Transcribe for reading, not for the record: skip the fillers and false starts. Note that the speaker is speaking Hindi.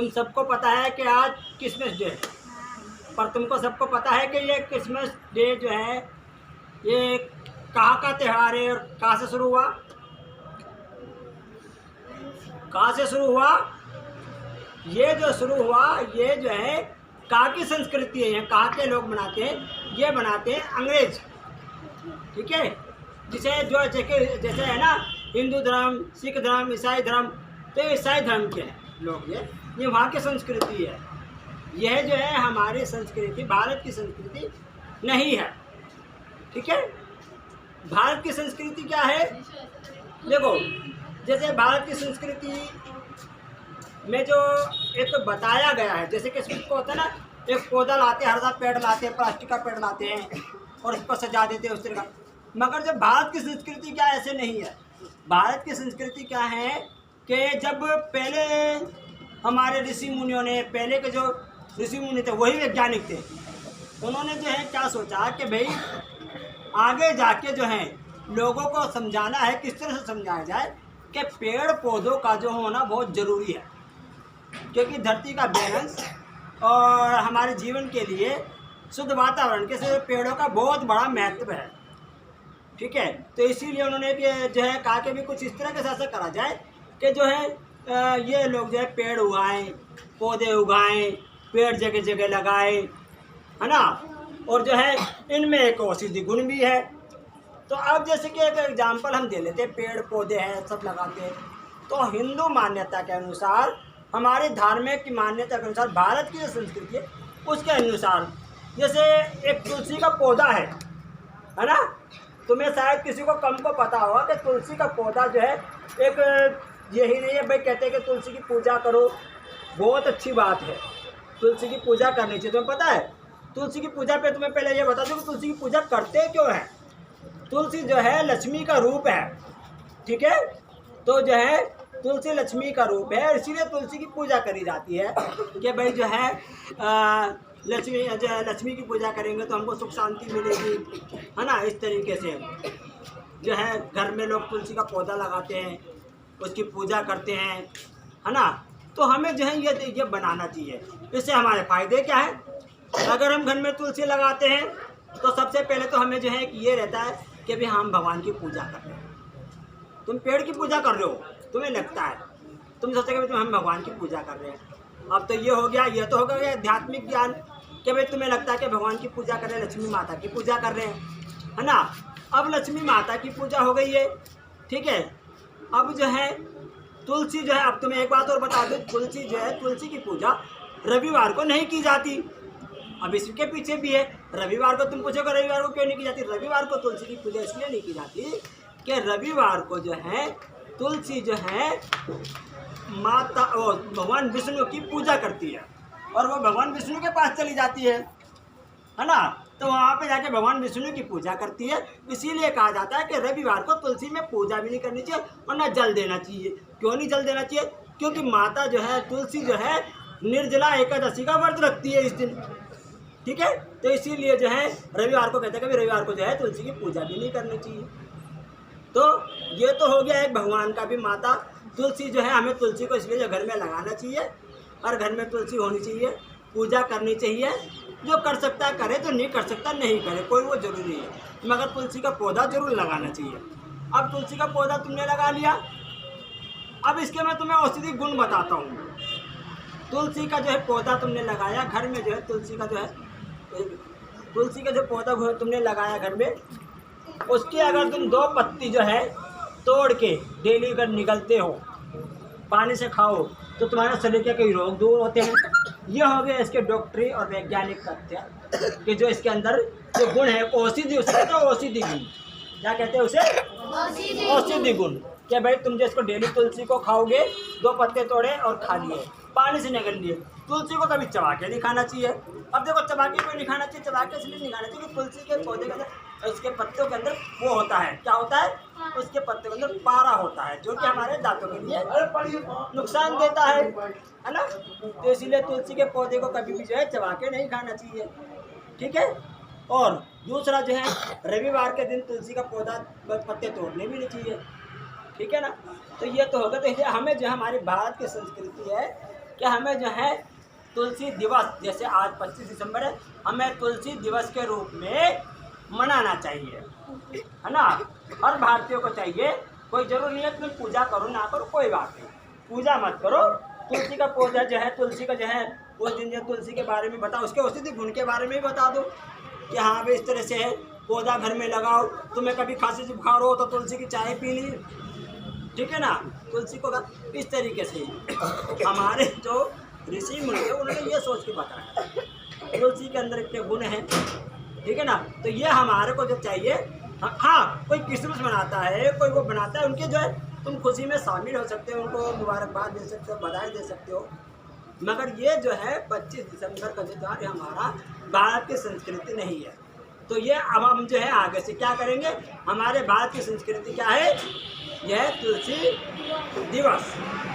तुम सबको पता है कि आज क्रिसमस डे है, पर तुमको सबको पता है कि ये क्रिसमस डे जो है ये कहाँ का त्यौहार है और कहाँ से शुरू हुआ? कहाँ से शुरू हुआ? ये जो शुरू हुआ ये जो है कहाँ की संस्कृति है, यहाँ कहाँ के लोग बनाते हैं? ये बनाते हैं अंग्रेज, ठीक है। जिसे जो जैसे है ना हिंदू धर्म, सिख धर्म, ईसाई धर्म, तो ईसाई धर्म के लोग ये वहाँ की संस्कृति है। यह जो है हमारी संस्कृति, भारत की संस्कृति नहीं है, ठीक है। भारत की संस्कृति क्या है? देखो, जैसे भारत की संस्कृति में जो एक बताया गया है, जैसे कि इसको होता है ना, एक पौधा लाते हैं, हर साल पेड़ लाते हैं, प्लास्टिक का पेड़ लाते हैं और उसको सजा देते हैं उस तरह का। मगर जब भारत की संस्कृति क्या ऐसे नहीं है। भारत की संस्कृति क्या है कि जब पहले हमारे ऋषि मुनियों ने, पहले के जो ऋषि मुनि थे वही वैज्ञानिक थे, उन्होंने जो है क्या सोचा कि भाई आगे जाके जो है लोगों को समझाना है, किस तरह से समझाया जाए कि पेड़ पौधों का जो होना बहुत ज़रूरी है, क्योंकि धरती का बैलेंस और हमारे जीवन के लिए शुद्ध वातावरण के से पेड़ों का बहुत बड़ा महत्व है, ठीक है। तो इसीलिए उन्होंने जो है कहा कि भी कुछ इस तरह के साथ से करा जाए कि जो है ये लोग जो है पेड़ उगाएं, पौधे उगाएं, पेड़ जगह जगह लगाएं, है ना। और जो है इनमें एक औषधि गुण भी है। तो अब जैसे कि एक एग्जाम्पल हम दे लेते हैं, पेड़ पौधे हैं सब लगाते हैं, तो हिंदू मान्यता के अनुसार, हमारे धार्मिक की मान्यता के अनुसार, भारत की जो संस्कृति है उसके अनुसार, जैसे एक तुलसी का पौधा है ना। तुम्हें शायद किसी को कम को पता होगा कि तुलसी का पौधा जो है एक, यही नहीं है भाई कहते हैं कि तुलसी की पूजा करो, बहुत अच्छी बात है, तुलसी की पूजा करनी चाहिए। तुम्हें पता है तुलसी की पूजा पे तुम्हें पहले ये बता दूं कि तुलसी की पूजा करते क्यों है। तुलसी जो है लक्ष्मी का रूप है, ठीक है। तो जो है तुलसी लक्ष्मी का रूप है, इसीलिए तुलसी की पूजा करी जाती है कि भाई जो है लक्ष्मी की पूजा करेंगे तो हमको सुख शांति मिलेगी, है ना। इस तरीके से जो है घर में लोग तुलसी का पौधा लगाते हैं, उसकी पूजा करते हैं, है ना। तो हमें जो है ये बनाना चाहिए। इससे हमारे फ़ायदे क्या है? अगर हम घर में तुलसी लगाते हैं तो सबसे पहले तो हमें जो है ये रहता है कि भाई हम भगवान की पूजा कर रहे हैं। तुम पेड़ की पूजा कर रहे हो, तुम्हें लगता है, तुम सोचते कि हम भगवान की पूजा कर रहे हैं। अब तो ये हो गया, ये तो हो गया आध्यात्मिक ज्ञान कि भाई तुम्हें लगता है कि भगवान की पूजा कर रहे हैं, लक्ष्मी माता की पूजा कर रहे हैं, है ना। अब लक्ष्मी माता की पूजा हो गई है, ठीक है। अब जो है तुलसी जो है, अब तुम्हें एक बात और बता दूँ, तुलसी जो है, तुलसी की पूजा रविवार को नहीं की जाती। अब इसके पीछे भी है, रविवार को तुम पूछोगे रविवार को क्यों नहीं की जाती? रविवार को तुलसी की पूजा इसलिए नहीं की जाती कि रविवार को जो है तुलसी जो है माता और भगवान विष्णु की पूजा करती है और वो भगवान विष्णु के पास चली जाती है ना। तो वहाँ पे जाके भगवान विष्णु की पूजा करती है। इसीलिए कहा जाता है कि रविवार को तुलसी में पूजा भी नहीं करनी चाहिए और ना जल देना चाहिए। क्यों नहीं जल देना चाहिए? क्योंकि माता जो है, तुलसी जो है, निर्जला एकादशी का व्रत रखती है इस दिन, ठीक है। तो इसीलिए जो है रविवार को कहते हैं कि रविवार को जो है तुलसी की पूजा भी नहीं करनी चाहिए। तो ये तो हो गया एक भगवान का भी, माता तुलसी जो है, हमें तुलसी को इसलिए जो घर में लगाना चाहिए, हर घर में तुलसी होनी चाहिए, पूजा करनी चाहिए। जो कर सकता है करे, जो नहीं कर सकता नहीं करे, कोई वो जरूरी है, मगर तुलसी का पौधा जरूर लगाना चाहिए। अब तुलसी का पौधा तुमने लगा लिया, अब इसके मैं तुम्हें औषधि गुण बताता हूँ। तुलसी का जो है पौधा तुमने लगाया घर में, जो है तुलसी का जो है, तुलसी का जो पौधा तुमने लगाया घर में, उसकी अगर तुम 2 पत्ती जो है तोड़ के डेली अगर निकलते हो, पानी से खाओ, तो तुम्हारे शरीर के कई रोग दूर होते हैं। ये हो गया इसके डॉक्टरी और वैज्ञानिक तथ्य कि जो इसके अंदर जो गुण है, औषधि, उसे कहते हैं औषधि गुण। क्या कहते हैं उसे? औषधि गुण। क्या भाई तुम जो इसको डेली तुलसी को खाओगे, 2 पत्ते तोड़े और खा लिए, पानी से निकल लिए। तुलसी को कभी चबा के नहीं खाना चाहिए। अब देखो, चबा के क्यों नहीं खाना चाहिए? चबा के इसलिए नहीं खाना चाहिए कि तुलसी के पौधे के अंदर, उसके पत्तों के अंदर वो होता है, क्या होता है? उसके पत्तों के अंदर पारा होता है, जो कि हमारे दांतों के लिए नुकसान देता है ना। तो इसीलिए तुलसी के पौधे को कभी भी जो है चबा के नहीं खाना चाहिए, ठीक है। और दूसरा जो है, रविवार के दिन तुलसी का पौधा पत्ते तोड़ने भी नहीं चाहिए, ठीक है ना। तो ये तो होगा। तो हमें जो हमारी भारत की संस्कृति है कि हमें जो है तुलसी दिवस, जैसे आज 25 दिसंबर है, हमें तुलसी दिवस के रूप में मनाना चाहिए, है ना। हर भारतीय को चाहिए। कोई जरूर नहीं है तुम पूजा करो ना करो, कोई बात नहीं, पूजा मत करो। तुलसी का पौधा जो है, तुलसी का जो है उस दिन जो तुलसी के बारे में बताओ, उसके औषधि गुण के बारे में भी बता दो कि हाँ भाई इस तरह से है, पौधा घर में लगाओ। तुम्हें कभी खांसी से बुखार हो तो तुलसी की चाय पी ली, ठीक है ना। तुलसी को इस तरीके से हमारे जो ऋषि मुनि है उन्होंने ये सोच के बताया तुलसी के अंदर इतने गुण हैं, ठीक है ना। तो ये हमारे को जो चाहिए। हाँ, कोई क्रिसमस मनाता है, कोई वो बनाता है, उनके जो है तुम खुशी में शामिल हो सकते हो, उनको मुबारकबाद दे सकते हो, बधाई दे सकते हो। मगर ये जो है 25 दिसंबर का जो त्योहार हमारा भारत की संस्कृति नहीं है। तो ये अब हम जो है आगे से क्या करेंगे, हमारे भारत की संस्कृति क्या है, यह तुलसी दिवस।